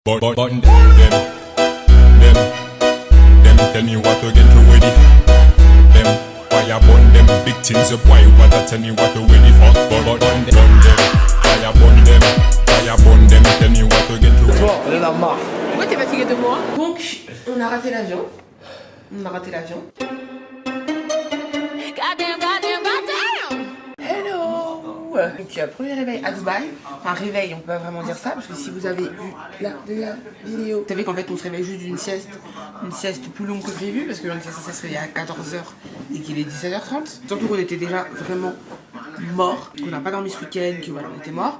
But them tell me what to get to with it. Them fire burn them big things up. Why what I tell me what to with it for? But them fire burn them tell me what to get to with it. Toi, on en a marre. Pourquoi t'es fatigué de moi? Donc, on a raté l'avion. Hello. Donc, premier réveil à Dubaï. Enfin, réveil, on peut pas vraiment dire ça, parce que si vous avez vu la dernière vidéo, vous savez qu'en fait, on se réveille juste d'une sieste. Une sieste plus longue que prévu, parce que on était censé se réveiller à 14h et qu'il est 17h30. Surtout qu'on était déjà vraiment morts, qu'on n'a pas dormi ce week-end, que voilà, on était morts.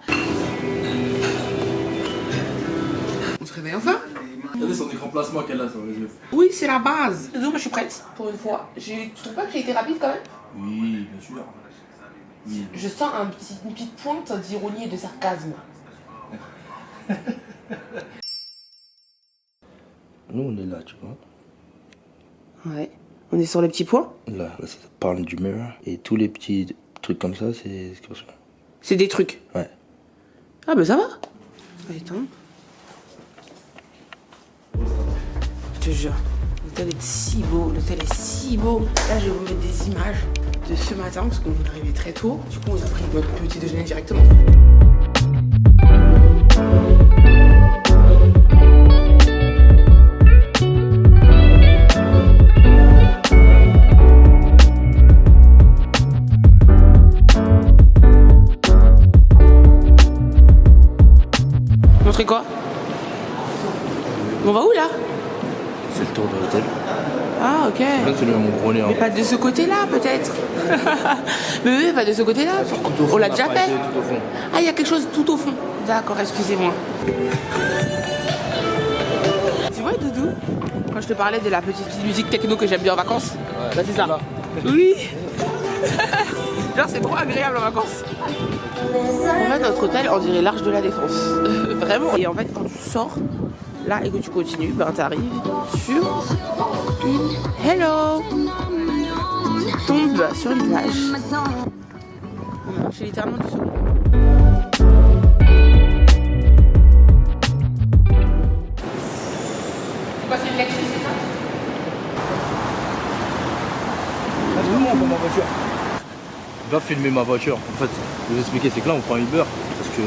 On se réveille enfin. Regardez son écran plasma qu'elle a sur les yeux. Oui, c'est la base. Donc, moi, je suis prête pour une fois. Tu trouves pas que j'ai été rapide quand même? Oui, bien sûr. Oui. Je sens une petite pointe d'ironie et de sarcasme. Nous, on est là, tu vois. Ouais. On est sur les petits points? Là, ça parle du mirror. Et tous les petits trucs comme ça, c'est ce que je... C'est des trucs. Ouais. Ah, bah ça va. Attends. Je te jure. L'hôtel est si beau. Là, je vais vous mettre des images de ce matin parce qu'on est arrivé très tôt. Du coup, on a pris notre petit déjeuner directement. Montrer quoi? On va où là? C'est le tour de l'hôtel. Ah, ok. C'est le mon gros nez. Mais pas de ce côté-là, peut-être. Mais oui, pas de ce côté-là. On l'a déjà fait. Tout au fond. Ah, il y a quelque chose tout au fond. D'accord, excusez-moi. Tu vois, Doudou, quand je te parlais de la petite musique techno que j'aime bien en vacances, bah c'est ça. Là. Oui. Genre, c'est trop agréable en vacances. En fait, notre hôtel, on dirait l'Arche de la Défense. Vraiment. Et en fait, quand tu sors là et que tu continues, ben t'arrives sur une hello. Tu tombes sur une plage. On a marché littéralement du sol. C'est quoi, c'est une Lexus, c'est ça? Vas-y, ma voiture. Va filmer ma voiture. En fait, je vais vous expliquer, c'est que là, on prend Uber parce que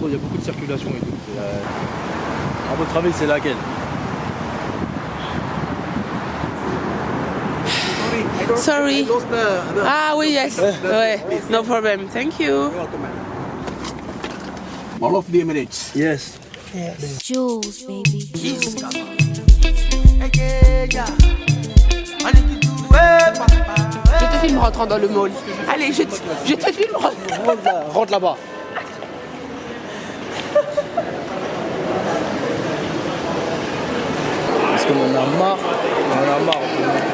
il y a beaucoup de circulation et tout. À votre avis, c'est laquelle? Sorry. Ah oui, yes. Ouais. No problem. Thank you. All of the Emirates. Yes. Jules, baby. Je te filme rentrant dans le mall. Allez, je te filme. Rentre là-bas. Parce qu'on en a marre, on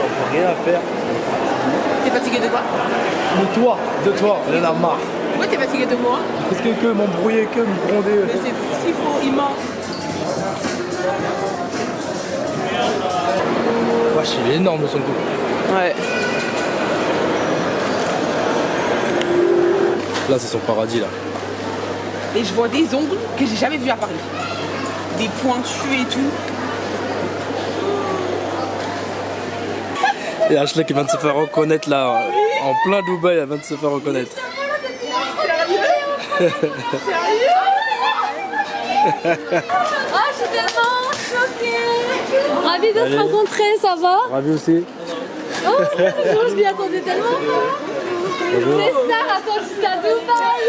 peut rien faire. T'es fatigué de quoi? De toi, on en a marre. Pourquoi t'es fatigué de moi? Parce que m'embrouiller, me gronder. Mais c'est si faux, il ment. Wesh, il est énorme son coup. Ouais. Là, c'est son paradis là. Et je vois des ongles que j'ai jamais vus à Paris. Des pointus et tout. Et Ashley qui vient de se faire reconnaître là, en plein Dubaï, elle vient de se faire reconnaître. Sérieux? Oh, je suis tellement choquée. Ravie de te rencontrer, ça va? Ravi aussi. Oh, je m'y attendais tellement pas. Bonjour. C'est star, attends jusqu'à Dubaï.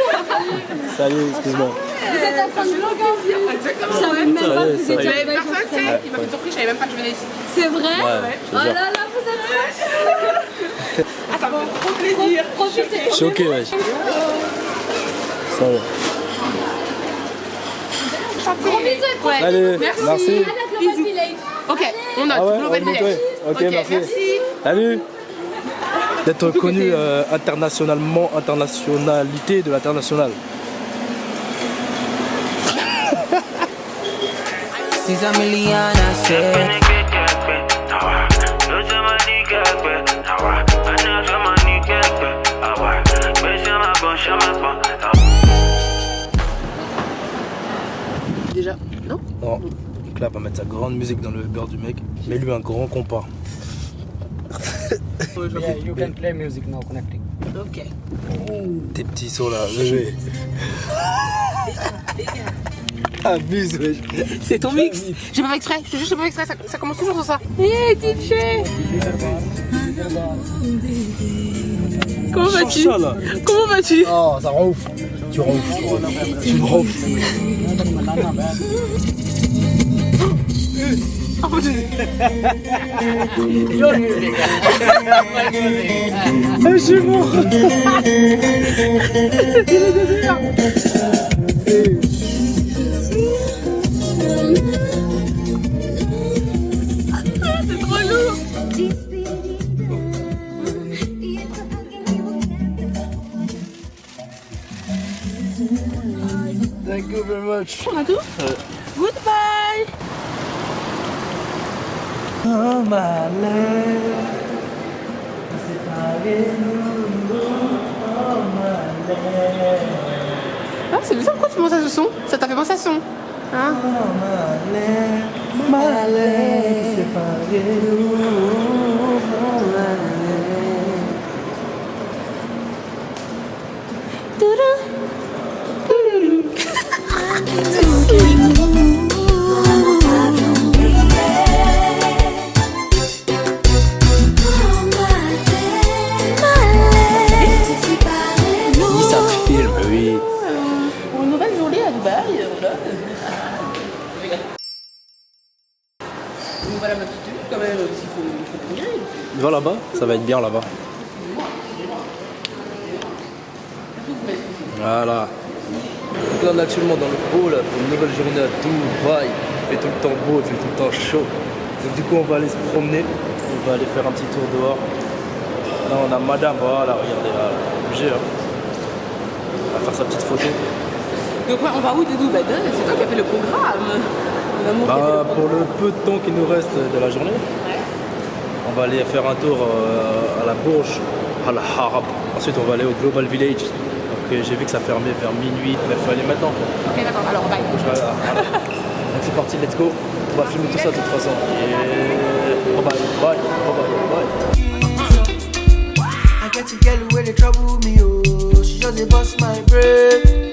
Salut, excuse-moi. Vous êtes en train de vlogger. Exactement. Je savais même pas que vous Ça y est. étiez J'avais personne, tu sais. Il m'a fait surprise, je savais même pas que je venais ici. C'est vrai? Ouais, Oh là là, vous êtes Ah, ça me fait trop plaisir. Profitez. Choqué, wesh. Ça va. Gros bisous. Ouais. Allez, Merci. merci. À la Global Village. Ok, on note. Ah ouais, Global on va Village. noter. Ok, merci. Salut. D'être reconnu internationalité de l'international. déjà. Non? Non. Donc là, on va mettre sa grande musique dans le beurre du mec. Mets-lui un grand compas. Yeah, you can play music now, connecting. Ok. Tes petits sauts là, bébé. Abuse, wesh. C'est ton mix. J'ai pas fait exprès. Je te jure, j'ai pas fait exprès. Ça commence toujours sur ça. Hey, DJ. Comment vas-tu? Ça, là. Comment vas-tu? Oh, ça rend ouf. Tu rends ouf. Tu me rends ouf. Oh mon Dieu. Je suis mort. C'est trop lourd. Thank you very much. On a tout? Goodbye. Oh my love. Ah, c'est bizarre, pourquoi tu penses à ce son? Ça t'a fait penser à ce son? Hein? Pour une nouvelle journée à Dubaï, voilà. Voilà ma petite tenue quand même, parce qu'il faut bien. Va là-bas, ça va être bien là-bas. Voilà. Donc là on est actuellement dans le beau là, pour une nouvelle journée à Dubaï. Il fait tout le temps beau, il fait tout le temps chaud. Donc du coup on va aller se promener, on va aller faire un petit tour dehors. Là on a madame, voilà, regardez là, obligé hein. On va faire sa petite photo. Donc ouais, on va où Doudou? Bah c'est toi qui as fait le programme. Bah, pour le peu de temps qui nous reste de la journée, on va aller faire un tour à la Bourge, à la Harab. Ensuite on va aller au Global Village. Donc j'ai vu que ça fermait vers minuit, mais il faut aller maintenant. Ok d'accord, alors bye. Voilà. Donc c'est parti, let's go. On va filmer tout ça de toute façon. Et bye bye, bye bye. I get to get away, they trouble me, oh. She just a bust my brain.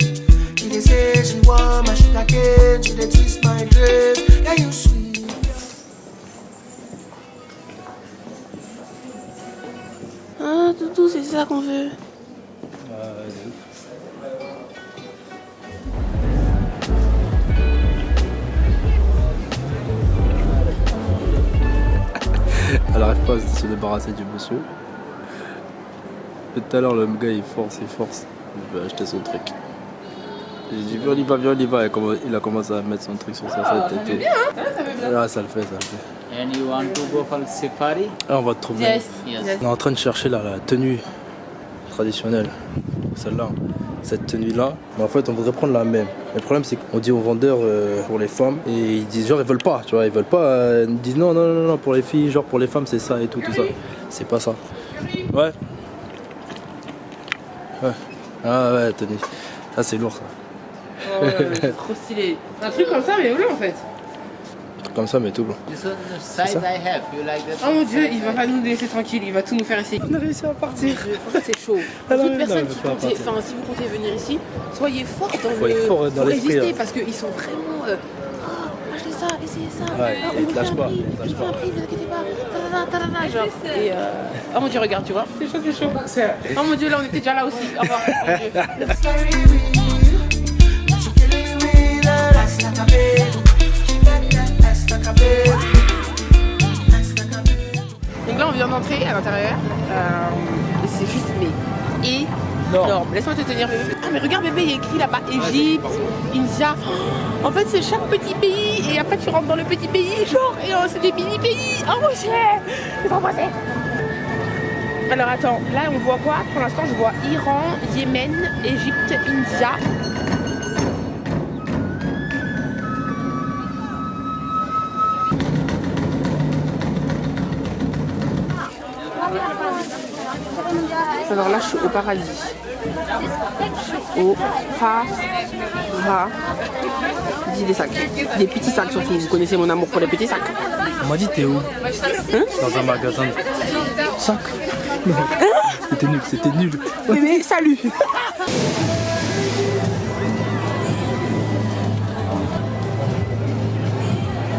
She dey say she want my sugar cane. She dey twist my dress. Yeah, you sweet. Ah Doudou, c'est ça qu'on veut. Elle arrive pas à se débarrasser du monsieur. Tout à l'heure, le gars il force. Il veut acheter son truc. J'ai dit viens on y va. Il a commencé à mettre son truc sur sa tête. Et... Ah, ça le fait. And you want to go for safari? Là, on va te trouver. Yes. Yes. On est en train de chercher là, la tenue traditionnelle. Celle-là. Cette tenue-là. Mais en fait, on voudrait prendre la même. Le problème, c'est qu'on dit aux vendeurs pour les femmes. Et ils disent genre, ils veulent pas. Tu vois, ils veulent pas. Ils disent non, pour les filles, genre pour les femmes, c'est ça et tout ça. C'est pas ça. Ouais. Ah ouais, tenue. Ça, c'est lourd ça. Oh, c'est trop stylé. Un truc comme ça, mais bleu en fait. Comme ça, mais tout blanc. This one the size I have. You like that? Oh mon dieu, il va pas nous laisser tranquille, il va tout nous faire ici. On a réussi à partir. Franchement, c'est chaud. Ah non, Toute non, personne non, qui faut comptez, partir. enfin, si vous comptez venir ici, soyez fort dans Faut être fort dans faut l'esprit, résister hein. parce qu'ils sont vraiment. Achetez ça, essayez ça. Ouais, Ah, ils on te vous fait lâchent un pas, prix, ils te lâchent je vous fais un pas. prix, ne vous inquiétez pas. Tadada, genre. Et oh mon dieu, regarde, tu vois. C'est chaud. Oh mon dieu, là on était déjà là aussi. Au revoir. Mon Dieu. She killing me, that ass like a baby. She got that ass like a baby. Ass like a baby. Donc là on vient d'entrer à l'intérieur. Et c'est juste énorme. Laisse-moi te tenir bébé. Ah mais regarde bébé, il y a écrit là-bas Égypte, India. En fait c'est chaque petit pays et après tu rentres dans le petit pays genre et c'est des mini pays. Oh mon dieu, c'est pas passé. Alors attends, là on voit quoi? Pour l'instant je vois Iran, Yémen, Égypte, India. Alors là je suis au paradis. Dis des sacs. Des petits sacs surtout. Vous connaissez mon amour pour les petits sacs. On m'a dit t'es où? Dans un magasin de sacs. C'était nul, c'était nul. Bébé, salut.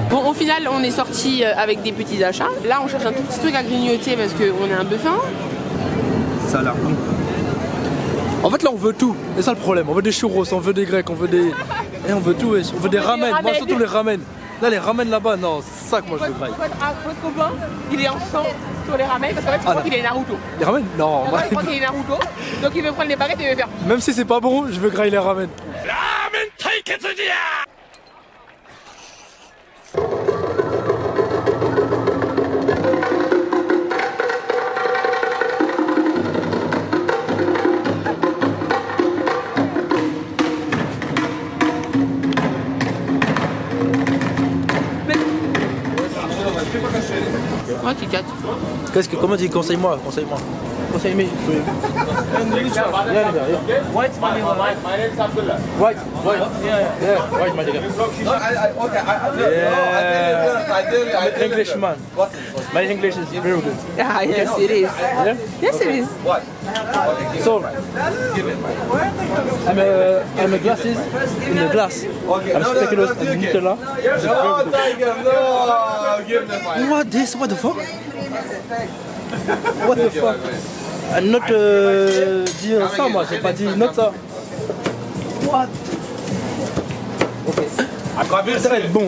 Bon, au final, on est sorti avec des petits achats. Là, on cherche un tout petit truc à grignoter parce qu'on est un peu faim. Ça a l'air bon. En fait, là, on veut tout. C'est ça le problème. On veut des churros, on veut des grecs, on veut des. Et on veut tout, wesh. On veut des ramen. Moi, surtout les ramen. Là, les ramen là-bas, non, c'est ça que moi je veux grailler. Votre copain, il est en sang sur les ramen parce qu'en fait, je crois qu'il est Naruto. Les ramen? Non, Je crois qu'il est Naruto. Donc, il veut prendre les baguettes et il veut faire. même si c'est pas bon, je veux grailler les ramen. Ouais, Kit Kat. Comment dis, conseille-moi. Conseille-moi. Conseille-moi. White, my name is Abdullah. White, my nigga. Yeah. Englishman. My English is very good. Ah, yes, it is. Yeah? Yes, it is. So, I'm a glasses in the glass. I'm speculoos and Nutella. What this? What the fuck? What the fuck? Not dire ça, moi, j'ai pas dit not ça. What? Ok. Ça va être bon.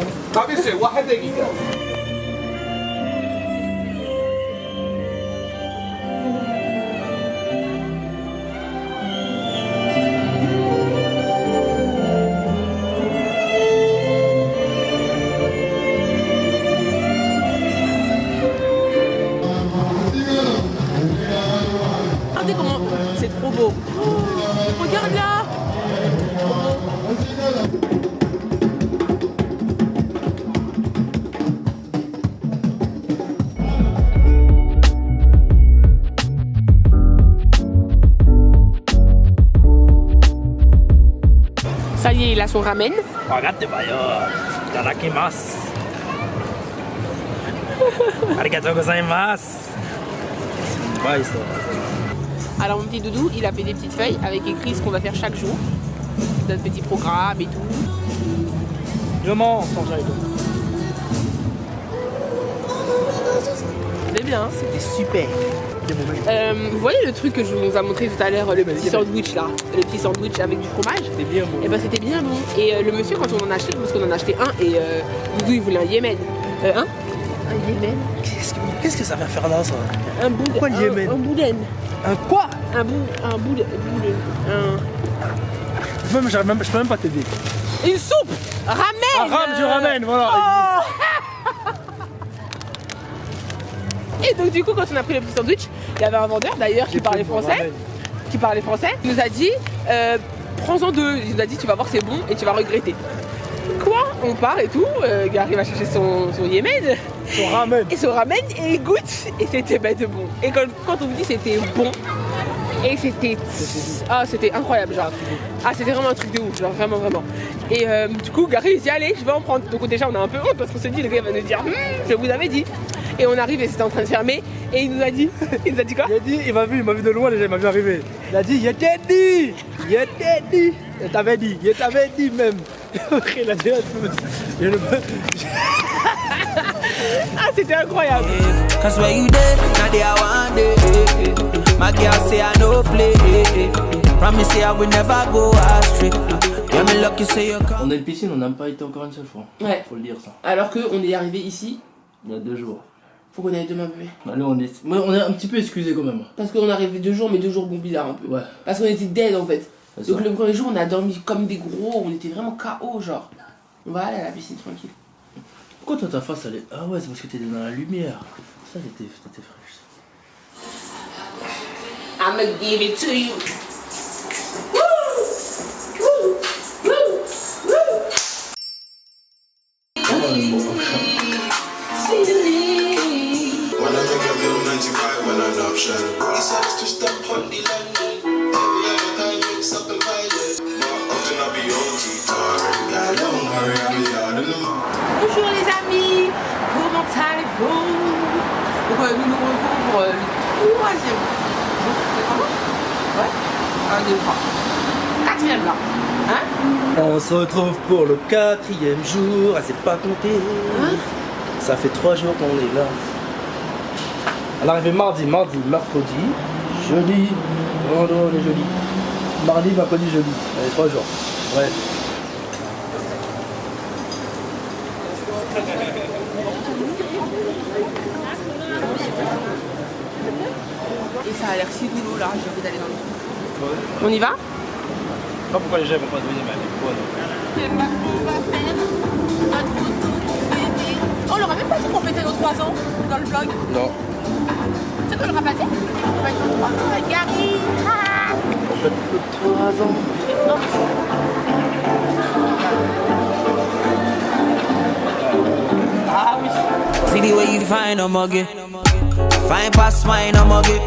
Regardez comment c'est trop beau. Oh, regarde là. Ça y est, il a son ramen. Regarde, Itadakimasu. Arigatou gozaimasu. Ouais, ça. Alors mon petit doudou, il a fait des petites feuilles avec écrit ce qu'on va faire chaque jour. Notre petit programme et tout. Je mange sans j'aille. C'était bien, hein, c'était super. Vous voyez le truc que je vous ai montré tout à l'heure, le petit sandwich là, le petit sandwich avec du fromage. C'était bien bon. Et ben c'était bien bon. Et le monsieur, quand on en a acheté, parce qu'on en a acheté un, et Doudou il voulait un Yémen. Un Yémen. Qu'est-ce que ça va faire là, ça? Un boudin. Pourquoi le Yémen? Un boudin. Un quoi? Un boudin. Je peux même pas t'aider. Une soupe. Ramen. Du ramen, voilà. Oh. Et donc du coup, quand on a pris le petit sandwich, il y avait un vendeur d'ailleurs qui parlait français. Il nous a dit, prends-en deux. Il nous a dit, tu vas voir, c'est bon et tu vas regretter. Quoi? On part et tout. Gary va chercher son Yémen. Son ramen. Et son ramen et il goûte. Et c'était bête de bon. Et quand on vous dit c'était bon. Et c'était incroyable, genre. Ah, c'était vraiment un truc de ouf, genre vraiment. Et du coup, Gary il dit allez, je vais en prendre. Donc déjà on a un peu honte parce qu'on s'est dit le gars va nous dire je vous avais dit. Et on arrive et c'était en train de fermer. Et il nous a dit quoi? Il m'a vu de loin déjà, il m'a vu arriver. Il a dit, je t'ai dit. Je t'avais dit même. Il a dit, ah, c'était incroyable. Cause where you there, now they are one day. My girl say I no play. Promise say I will never go astray. Yeah, me lucky say you come. On a une piscine, on n'a pas été encore une seule fois. Ouais. Faut le dire ça. Alors qu'on est arrivé ici. Il y a 2 jours. Faut qu'on aille demain, bébé. Allez, on est un petit peu excusé quand même. Parce qu'on est arrivé 2 jours, mais 2 jours bon bizarre un peu. Ouais. Parce qu'on était dead en fait. C'est Donc ça. le premier jour, on a dormi comme des gros, on était vraiment KO, genre. On va aller à la piscine tranquille. Pourquoi toi ta face elle est... Ah ouais, c'est parce que t'étais dans la lumière. Ça t'étais fraîche. I'ma give it to you. When I make a bill 95 when I'm option. He says to stop on the landing. Every other time Bonjour les amis, comment allez-vous? Donc nous nous retrouvons pour le troisième jour de travaux. Ouais, 1, 2, 3. Quatrième là. Hein? On se retrouve pour le 4e jour. Ah, c'est pas compté. Hein? Ça fait 3 jours qu'on est là. On est arrivé mardi, mercredi, jeudi. Oh non, on est jeudi. Mardi, mercredi, jeudi. Allez, 3 jours. Bref. Et ça a l'air si doulou là, j'ai envie d'aller dans le truc. On y va? Je sais pas pourquoi les gens vont pas se venir, mais elle est bonne. On leur a même pas dit qu'on fêtait nos 3 ans dans le vlog. Non. C'est qu'on leur a pas dit? On va être nos 3 ans avec Gary. On fait 3 ans. Ah oui. See the way you find a muggy. Fine past mine a muggy.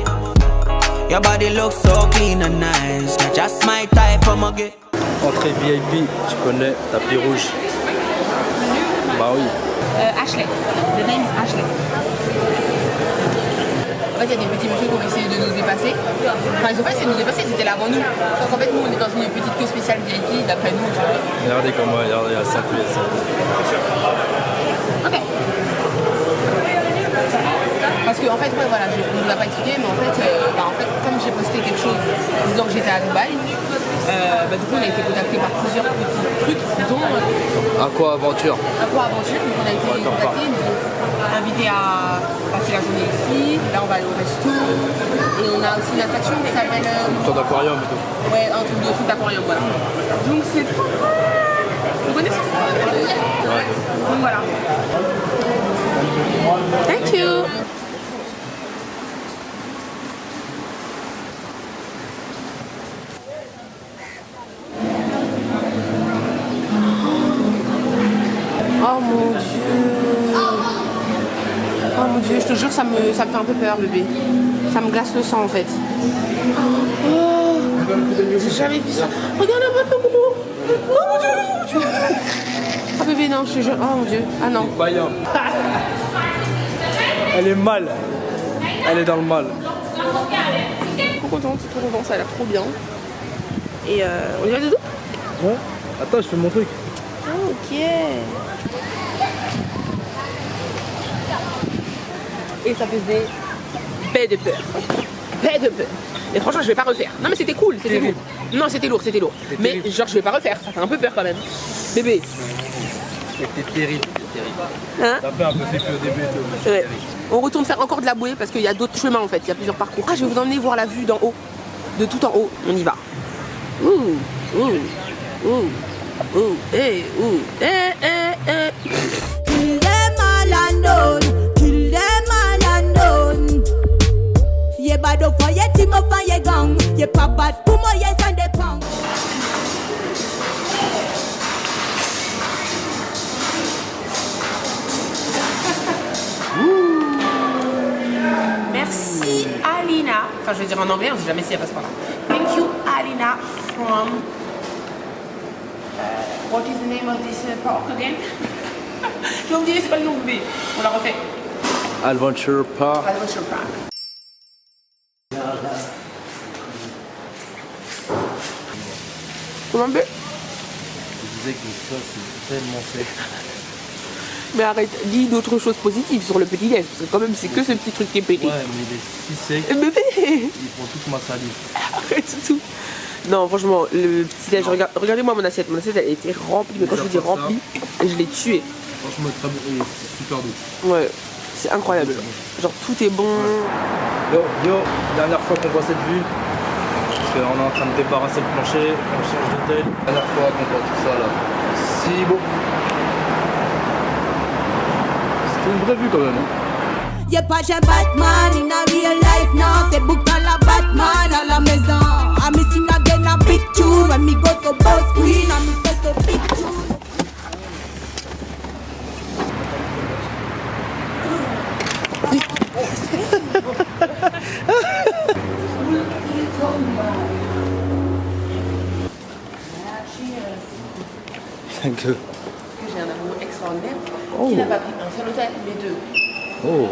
Your body looks so clean and nice. You're just my type of muggy. Entrée VIP, tu connais, tapis rouge. Bah oui. Ashley. The name is Ashley. En fait, il y a des petits messieurs qui ont essayé de nous dépasser. Enfin, ils ont pas essayé de nous dépasser, c'était là avant nous. Sauf qu'en fait, nous, on est dans une petite queue spéciale VIP, d'après nous, tu vois. Regardez comment, regardez, à 5 pieds. Ok. Parce que en fait, ouais, voilà, on ne nous a pas expliqué, mais en fait, comme j'ai posté quelque chose disant que j'étais à Dubaï, du coup, on a été contacté par plusieurs petits trucs, dont Aqua Aventure. Aqua Aventure. Donc, on a été contactés, ils nous ont invités à passer la journée ici. Là, on va aller au resto. Et on a aussi une attraction qui s'appelle. Une sorte d'aquarium et tout. Ouais, un truc d'aquarium, voilà. Donc, c'est trop cool. Vous connaissez ça? Ouais. Donc, voilà. Thank you. Oh mon dieu. Oh mon dieu, je te jure, ça me fait un peu peur, bébé. Ça me glace le sang en fait. Oh, j'ai jamais vu ça. Regarde un peu gros. Oh mon dieu, oh mon dieu. Oh bébé, non, je te jure. Oh mon dieu. Ah non. Elle est mal. Elle est dans le mal. Trop contente, ça a l'air trop bien. Et on y va Doudou? Ouais. Attends, je fais mon truc. Oh, ok. Et ça faisait paix de peur. Paix de peur. Et franchement, je vais pas refaire. Non mais c'était cool, c'était lourd. Non, c'était lourd. Mais genre, je vais pas refaire. Ça fait un peu peur quand même. Bébé. C'était terrible. Hein? Ça fait un peu fait au début. Ouais. On retourne faire encore de la bouée parce qu'il y a d'autres chemins en fait. Il y a plusieurs parcours. Ah, je vais vous emmener voir la vue d'en haut. De tout en haut. On y va. Ouh, ouh, ouh, ouh, eh, ouh, eh, eh, eh. Kill them all and done. Kill them all and done. Ye bad up for ye team up and ye gang. Ye pa bad pumo yes and the pang. Merci Alina. Enfin, je vais dire en anglais, on sait jamais si elle passe par là. Thank you Alina from. What is the name of this park again? J'ai oublié, c'est pas le nom B. On l'a refait. Adventure Park. Adventure Park. Comment B? Je disais que ça, c'est tellement fait. Mais arrête, dis d'autres choses positives sur le petit déj, parce que quand même c'est que ce petit truc qui est pété. Ouais, mais il est si sec. Bébé, Il prend toute ma salive. arrête tout. Non, franchement, le petit déj, regardez-moi mon assiette elle était remplie, mais quand je vous dis remplie, je l'ai tuée. Franchement, très bon. C'est super doux. Ouais, c'est incroyable. Genre tout est bon. Yo, dernière fois qu'on voit cette vue. Parce qu'on est en train de débarrasser le plancher, on change d'hôtel. Dernière fois qu'on voit tout ça là. Si beau. C'était une vraie vue quand même. Hein. Ye pas j'ai Batman in a real life now. C'est book à la Batman à la maison. I'm missing again a big tune. When me go to boss queen, I'm first to big tune. Que J'ai un amour extra extraordinaire. Oh. Qui n'a pas pris un seul hôtel, mais 2. Oh,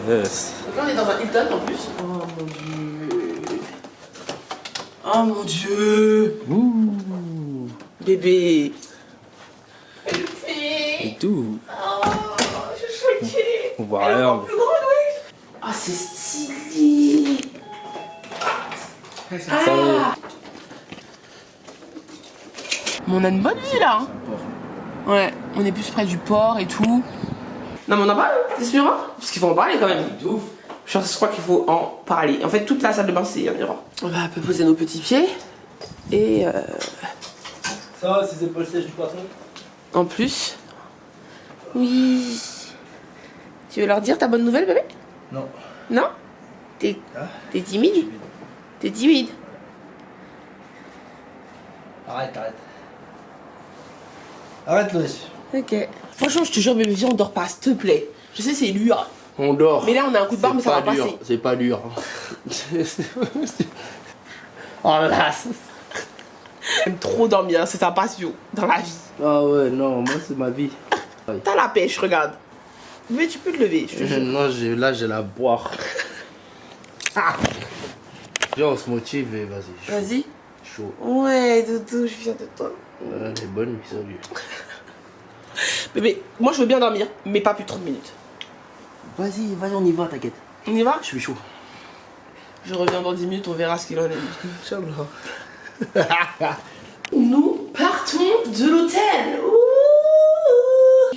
yes. Donc là, on est dans un Hilton en plus. Oh mon dieu. Oh mon dieu. Ouh. Bébé. Et tout. Oh, je suis choquée. On voit rien. Plus grande, oui. Ah, c'est stylé. Ah. Mais on a une bonne vie là. Hein. Ouais, on est plus près du port et tout. Non mais on en parle, c'est sûr, hein, parce qu'il faut en parler quand même. De ouf. Je crois qu'il faut en parler. En fait, toute la salle de bain, c'est un miroir. On va un peu poser nos petits pieds. Et Ça va si c'est pas le siège du patron? en plus... Oui... Tu veux leur dire ta bonne nouvelle, bébé? Non. Non? T'es timide? T'es timide? Arrête. Arrête, Loïs. Ok. Franchement, je te jure, bébé, viens, on dort pas, s'il te plaît. Je sais, c'est dur. On dort. Mais là, on a un coup de barre, mais ça va passer. C'est pas dur. Oh là, j'aime trop dormir, c'est sa passion dans la vie. Ah ouais, non, moi c'est ma vie. T'as la pêche, regarde. Mais tu peux te lever, je te jure. Non, là j'ai la boire. Viens, on se motive et vas-y. Vas-y. Chaud. Ouais, Doudou, je suis fière de toi. Elle est bonne, mais salut. Bébé, moi je veux bien dormir, mais pas plus de 30 minutes. Vas-y, on y va, t'inquiète. On y va? Je suis chaud. Je reviens dans 10 minutes, on verra ce qu'il en est. Nous partons de l'hôtel.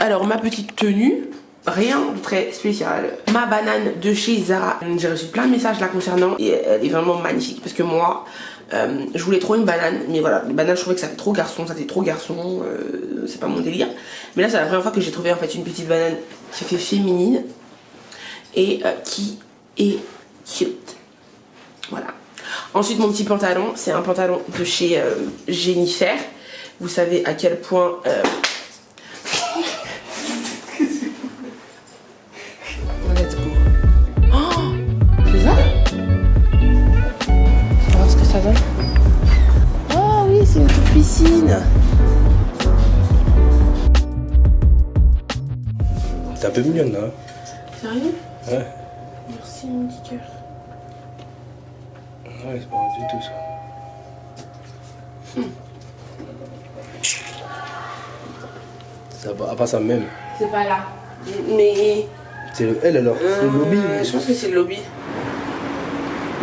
Alors, ma petite tenue, rien de très spécial. Ma banane de chez Zara. J'ai reçu plein de messages la concernant et elle est vraiment magnifique parce que moi, je voulais trop une banane, mais voilà, les bananes, je trouvais que ça fait trop garçon, c'est pas mon délire. Mais là, c'est la première fois que j'ai trouvé en fait une petite banane qui fait féminine et qui est cute. Voilà. Ensuite, mon petit pantalon, c'est un pantalon de chez Jennifer. Vous savez à quel point... Let's go. Oh, c'est ça? On va voir ce que ça donne. Oh oui, c'est une petite piscine. T'es un peu mignonne là. Sérieux? Ouais. Merci, mon petit cœur. Ouais, c'est pas mal du tout ça. À part ça même. C'est pas là. Mais... C'est le L alors, c'est le lobby. Je pense que c'est le lobby.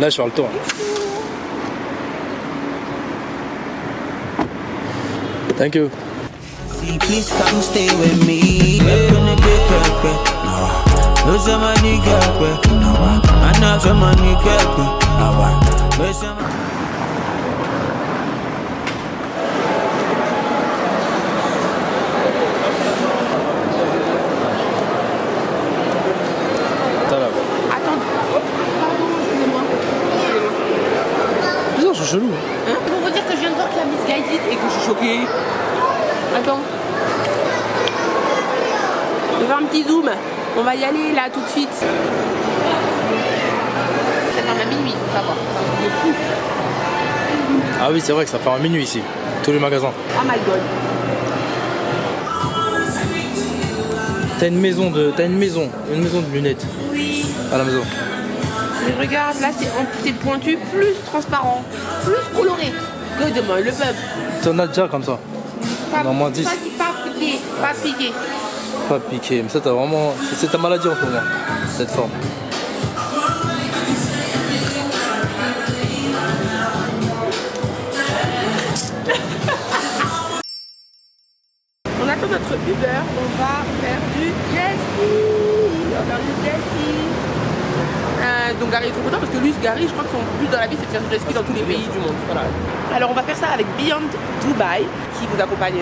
Là, je fais le tour. Thank you. Please come stay with me. Lose some money, girl. I know some money, girl. Bizarre, c'est chelou. Hein? Pour vous dire que je viens de voir qu'il y a Miss Guided et que je suis choquée. Attends. Je vais faire un petit zoom. On va y aller là tout de suite. Ça ferme à minuit, faut savoir. C'est fou. Ah oui, c'est vrai que ça fait un minuit ici. Tous les magasins. Oh my god. T'as une maison de lunettes. Oui. À la maison. Mais regarde, là c'est pointu, plus transparent, plus coloré. Regarde-moi, le peuple. T'en as déjà comme ça. Non, moins 10. Pas piqué, pas piqué. Pas piqué. Mais ça, t'as vraiment. C'est ta maladie en ce moment, cette forme. On attend notre Uber, on va faire du jet ski. On va faire du jet ski. Donc Gary est trop content parce que lui, Gary, je crois que son but dans la vie c'est de faire du jet ski dans tous les pays du monde. Voilà. Alors on va faire ça avec Beyond Dubai qui vous accompagne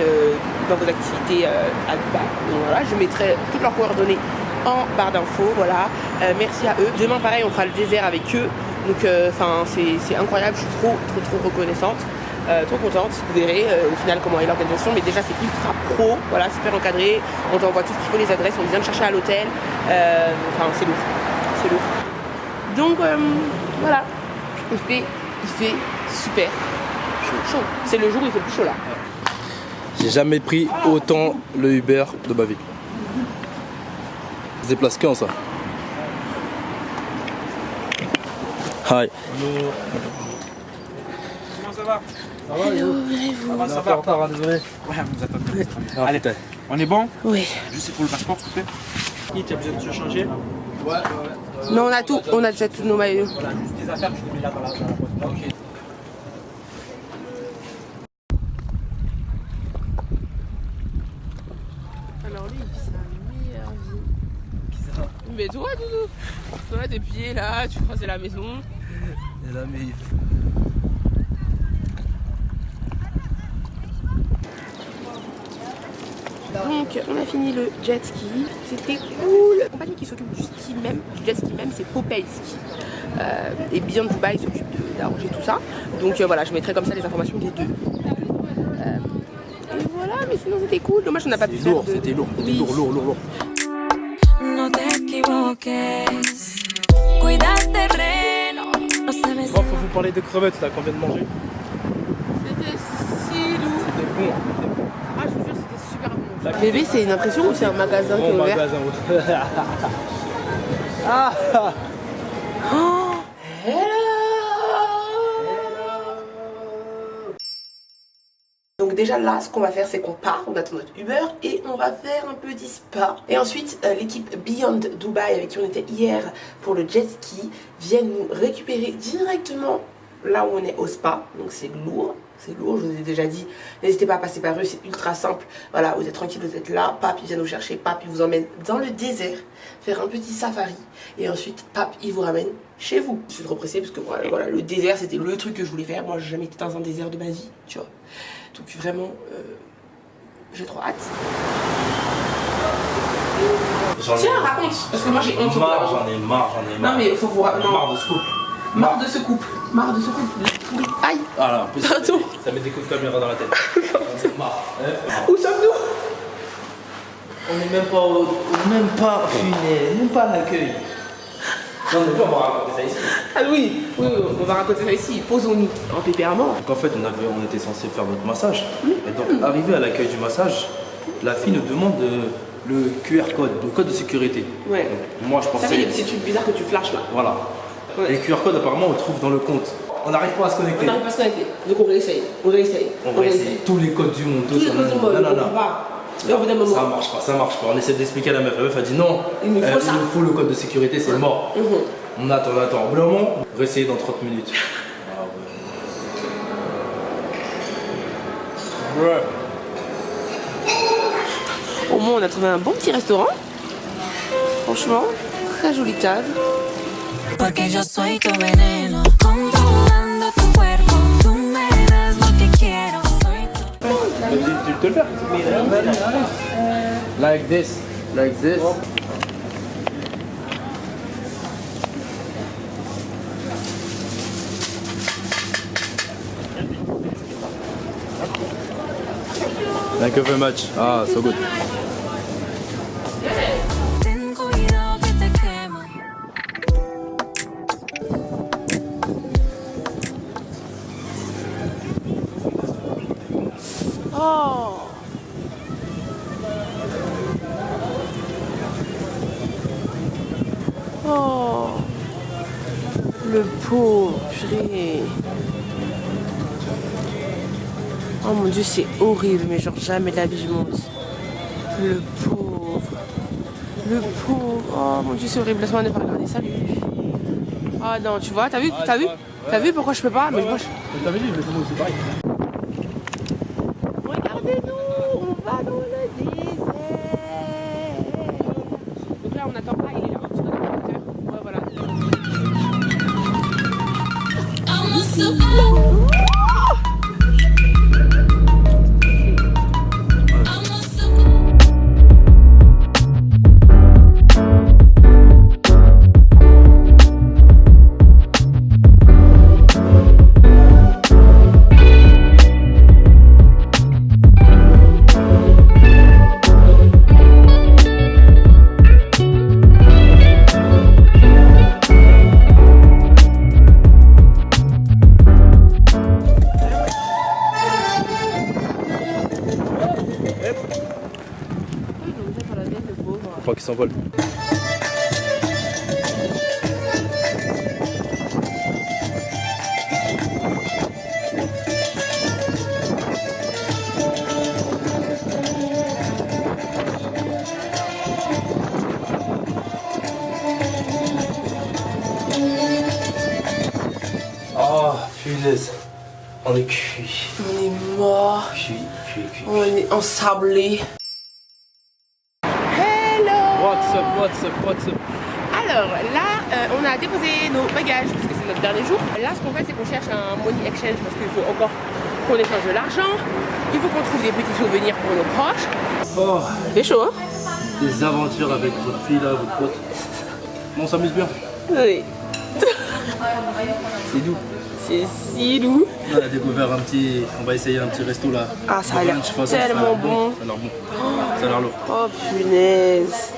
dans vos activités à Dubaï. Donc voilà, je mettrai toutes leurs coordonnées en barre d'infos. Voilà. Merci à eux. Demain pareil, on fera le désert avec eux. Donc c'est incroyable, je suis trop reconnaissante. Trop contente, vous verrez au final comment est l'organisation, mais déjà c'est ultra pro, voilà, super encadré, on t'envoie tout ce qu'il faut, les adresses, on vient de chercher à l'hôtel, c'est lourd, c'est lourd. Donc voilà, il fait super chaud. C'est le jour où il fait plus chaud là. J'ai jamais pris autant le Uber de ma vie. Se déplace quand ça? Hi. Comment ça va? Ça va, Ouvrez-vous. Ça va, retard, désolé. Ouais, vous attendez. Allez, on est bon? Oui. Juste pour le passeport, s'il te plaît. Qui tu as besoin de se changer? Non, on a tout. On a déjà tous nos maillots. Voilà, juste des affaires, je te mets là dans la boîte. Ok. Alors lui, il vit sa meilleure vie. Mais toi, Doudou, toi, t'es pieds là, tu crois que c'est la maison. Et la mif. Donc, on a fini le jet ski. C'était cool. La compagnie qui s'occupe du ski même, du jet ski même, c'est Popeye Ski. Et Beyond Dubai s'occupe d'arranger tout ça. Donc voilà, je mettrai comme ça les informations des deux. Et voilà, mais sinon c'était cool. Dommage, on n'a pas pu faire de... C'était lourd, Oui. lourd. No te equivoques, cuida el terreno, no sabes. Bon, faut vous parler de crevettes là qu'on vient de manger. C'était si doux. C'était bon. Ah, je vous jure, c'était super bon. Bébé, c'est une impression ou c'est un magasin qui est Bon ouvert? magasin, ouais. Ah. Oh, hello. Donc déjà là, ce qu'on va faire, c'est qu'on part, on attend notre Uber et on va faire un petit spa. Et ensuite, l'équipe Beyond Dubai avec qui on était hier pour le jet ski vient nous récupérer directement là où on est au spa. Donc c'est lourd, je vous ai déjà dit. N'hésitez pas à passer par eux, c'est ultra simple. Voilà, vous êtes tranquille, vous êtes là, Pape il vient nous chercher, Pape il vous emmène dans le désert, faire un petit safari. Et ensuite, Pape il vous ramène chez vous. Je suis trop pressée parce que voilà, le désert c'était le truc que je voulais faire. Moi j'ai jamais été dans un désert de ma vie, tu vois. Donc vraiment, j'ai trop hâte. Tiens, raconte, parce que moi j'ai honte. J'en ai marre. Non mais il faut vous raconter. Marre de ce couple. Marre de ce couple. Marre de ce couple. Aïe. Ah là, en plus, Pardon. ça met des coups de caméra dans la tête. J'en ai marre. Où sommes-nous? On n'est même pas funéraire, même pas à l'accueil. Non, mais on va raconter ça ici. Ah oui, on va raconter ça ici. Posons-nous en pépèrement. Donc en fait, on était censé faire notre massage. Et donc, arrivé à l'accueil du massage, la fille nous demande le QR code, le code de sécurité. Ouais. Donc, moi, je Ça fait pensais. les petits trucs bizarres que tu flashes là. Voilà. Ouais. Et le QR code, apparemment, on le trouve dans le compte. On n'arrive pas à se On connecter. n'arrive pas à se connecter. Donc on réessaye. On réessaye. On va essayer tous les codes du monde. Tous les ça, codes du monde. non, non, On non. peut pas. Et au bout d'un moment. Ça marche pas. On essaie d'expliquer à la meuf. La meuf a dit non. Il nous faut ça. Il nous faut le code de sécurité, c'est mort. On attend. Au bout d'un moment, on va essayer dans 30 minutes. Ah ouais. Au moins on a trouvé un bon petit restaurant. Franchement, très jolie table. Porque yo soy tu veneno, controlando tu cuerpo. Tú me das lo que quiero. Soy tu. Tu peux le faire. Like this. Thank you very much. Ah, so good. Ten cuidado que te quemo. Oh. Oh. Le pauvre, purée. Oh mon dieu, c'est horrible, mais genre jamais de la vie je monte. Le pauvre. Oh mon dieu, c'est horrible. Laisse-moi ne pas regarder. Salut. Ah non, tu vois, t'as vu pourquoi je peux pas? Mais moi, T'avais dit, mais c'est moi aussi pareil. regardez-nous, on va dans le désert. Donc là, on attend pas, il est là. Tu vois, dans le moteur. Ouais, voilà. pas qu'il s'envole. Oh, punaise. On est cuit. On est mort. Cuit. On est ensablé. Hello. What's up? Alors là, on a déposé nos bagages parce que c'est notre dernier jour. Là, ce qu'on fait, c'est qu'on cherche un money exchange parce qu'il faut encore qu'on échange de l'argent. Il faut qu'on trouve des petits souvenirs pour nos proches. Oh, C'est chaud, hein? des aventures avec votre fille là, votre pote. On s'amuse bien. Oui. C'est doux. C'est si doux. On a découvert un petit... On va essayer un petit resto là. Ah, ça a l'air tellement bon. Ça a l'air bon. Ça a l'air lourd. Oh punaise.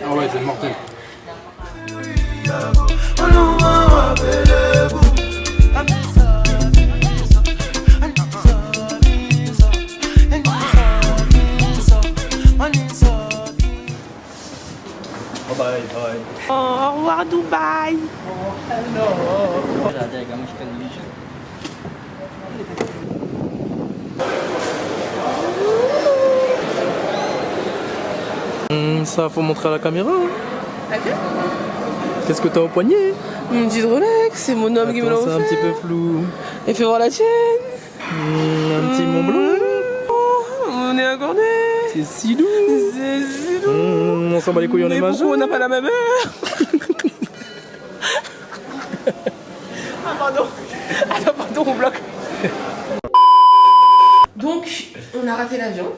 Ah ouais, c'est mortel. Bye bye. Oh, au revoir Dubaï. Ça, faut montrer à la caméra. Hein. T'as vu? Qu'est-ce que t'as au poignet? Une petite Rolex, c'est mon homme qui me l'a Attends, c'est offert. un petit peu flou. Et fais voir la tienne. Un petit Mont Blanc. Oh, on est accordé. C'est si doux. C'est si doux. On s'en bat les couilles, on est Mais majeurs. pourquoi on n'a pas la même heure? Ah pardon. Attends, pardon, on bloque. Donc, on a raté l'avion.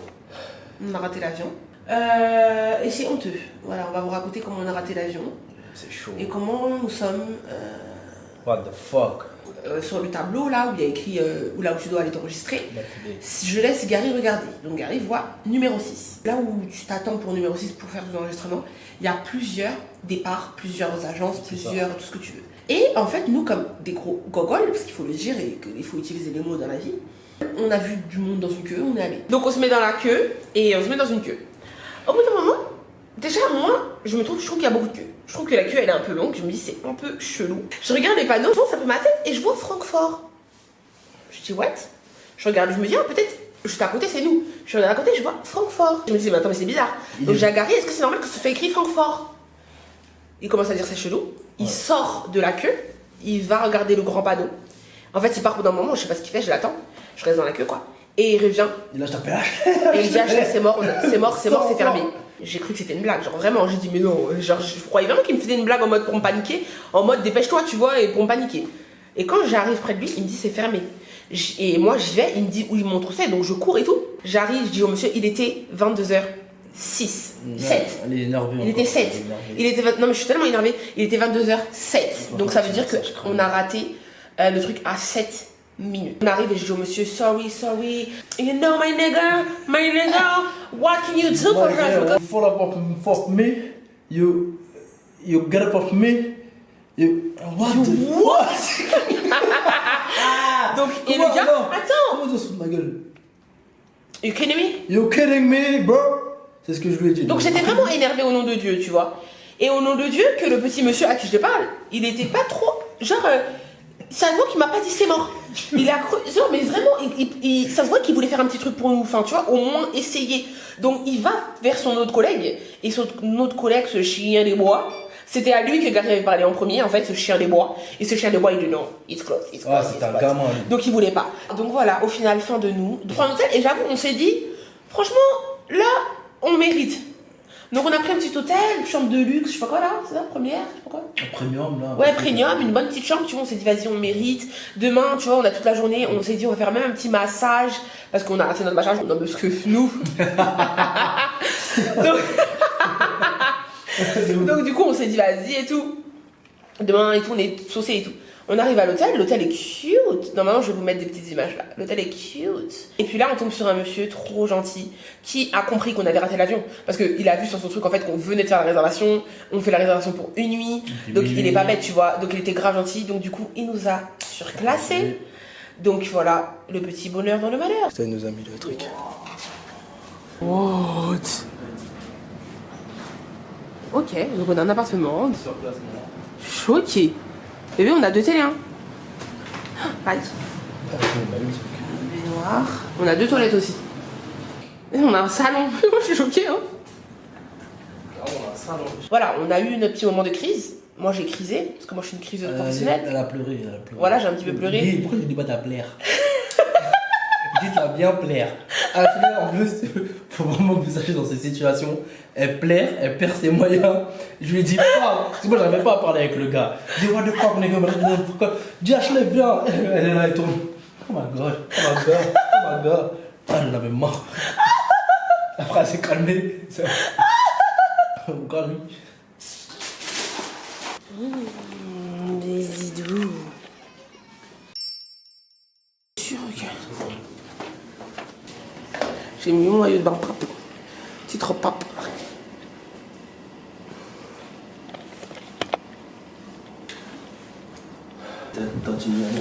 Et c'est honteux. Voilà, on va vous raconter comment on a raté l'avion. C'est chaud. Et comment nous sommes What the fuck? sur le tableau là où il y a écrit où là où tu dois aller t'enregistrer. Je laisse Gary regarder. Donc Gary voit numéro 6. Là où tu t'attends pour numéro 6 pour faire ton enregistrement, il y a plusieurs départs, plusieurs agences, tout ce que tu veux. Et en fait, nous comme des gros gogoles, parce qu'il faut le dire et qu'il faut utiliser les mots dans la vie, on a vu du monde dans une queue, on est allé. Donc on se met dans la queue et on se met dans une queue. Au bout d'un moment, déjà moi, je trouve qu'il y a beaucoup de queues. Je trouve que la queue elle est un peu longue, je me dis c'est un peu chelou. Je regarde les panneaux, je pense un peu ma tête et je vois Francfort. Je dis what? Je regarde, je me dis ah peut-être juste à côté c'est nous. Je regarde à côté, je vois Francfort. Je me dis mais attends mais c'est bizarre. Donc j'ai Gary, est-ce que c'est normal que ce soit écrit Francfort? Il commence à dire c'est chelou. Il sort de la queue, il va regarder le grand panneau. En fait il part pendant un moment, je sais pas ce qu'il fait, je l'attends. Je reste dans la queue quoi. Et il revient. Il lâche ta PH. Et il dit c'est mort, c'est fermé. J'ai cru que c'était une blague, genre vraiment, j'ai dit mais non, genre je croyais vraiment qu'il me faisait une blague en mode pour me paniquer, en mode dépêche-toi tu vois, et pour me paniquer. Et quand j'arrive près de lui, il me dit c'est fermé. Et moi j'y vais, il me dit où il montre où c'est, donc je cours et tout. J'arrive, je dis au monsieur, il était 22h06, 7. Il est énervé. Il était 7. Non mais je suis tellement énervée, il était 22h07. Donc ça veut dire qu'on a raté le truc à 7 minutes. On arrive et je dis au monsieur, sorry, you know my nigga, what can you do for us? You fall up off me, you get up off me, what the what? Donc, et le gars, attends! Comment ça se fout de ma gueule? You kidding me? You kidding me, bro? C'est ce que je lui ai dit. Donc j'étais vraiment énervée au nom de Dieu, tu vois. Et au nom de Dieu, que le petit monsieur à qui je te parle, il était pas trop, genre... ça se voit qu'il m'a pas dit c'est mort. Il a cru, non mais vraiment, ça se voit qu'il voulait faire un petit truc pour nous, enfin tu vois, au moins essayer. Donc il va vers son autre collègue, et son autre collègue, ce chien des bois, c'était à lui que Gary avait parlé en premier, en fait, ce chien des bois. Et ce chien des bois, il dit non, it's close. Ah, c'est un gamin. Donc il voulait pas. Donc voilà, au final, fin de nous. De prendre un hôtel, et j'avoue, on s'est dit, franchement, là, on mérite. Donc on a pris un petit hôtel, chambre de luxe, je sais pas quoi là, c'est ça, première, je sais pas quoi. Un premium là. Ouais, premium, une bonne petite chambre, tu vois, on s'est dit vas-y on mérite. Demain, tu vois, on a toute la journée, on s'est dit on va faire même un petit massage, parce qu'on a raté notre massage, on a parce que nous. Donc du coup on s'est dit vas-y et tout. Demain et tout, on est saucé et tout. On arrive à l'hôtel est cute. Normalement, je vais vous mettre des petites images là. L'hôtel est cute. Et puis là, on tombe sur un monsieur trop gentil qui a compris qu'on avait raté l'avion. Parce qu'il a vu sur son truc en fait qu'on venait de faire la réservation. On fait la réservation pour une nuit. Donc il est pas bête, tu vois. Donc il était grave gentil. Donc du coup, il nous a surclassé. Donc voilà, le petit bonheur dans le malheur. Ça, il nous a mis le truc. What? Ok, donc on a un appartement. Choqué. Et oui, on a 2 télés, hein. Right. Baignoire. On a 2 toilettes aussi. Et on a un salon. Moi, je suis choquée, hein. Voilà, on a eu notre petit moment de crise. Moi, j'ai crisé, parce que moi, je suis une criseuse professionnelle. Elle a pleuré, Voilà, j'ai un petit peu pleuré. Dis, pourquoi tu dis pas ta plaire? Dis, ça va bien plaire. En plus, faut vraiment que vous sachiez dans ces situations, elle plaire, elle perd ses moyens. Je lui dis pas, parce que moi, j'arrivais pas à parler avec le gars. Je dis, what the fuck, nigga, pourquoi? Dis, Ashley, viens. Elle est là, elle tourne. Oh my god, oh my god, oh my god. Ah, j'en avais marre. Après, elle s'est calmée. Encore lui. Des idous. J'ai mis mon maillot de bain pape. Titre pape.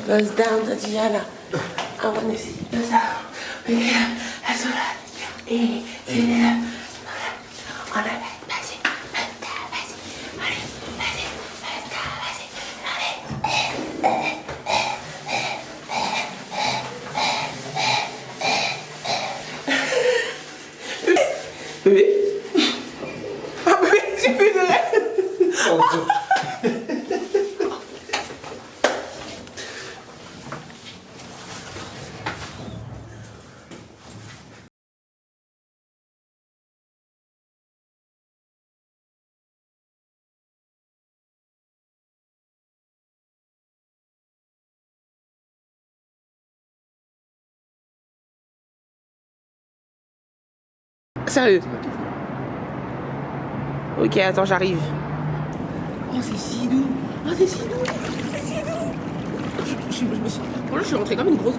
Goes down, Tatiana. I wanna see goes down. That's all right. Et c'est là. On a vas-y. Bébé. Ah bébé, j'ai plus de rêve. Sérieux? Ok, attends, j'arrive. Oh, c'est si doux. Oh, c'est si doux. C'est si doux. Je suis rentrée comme une grosse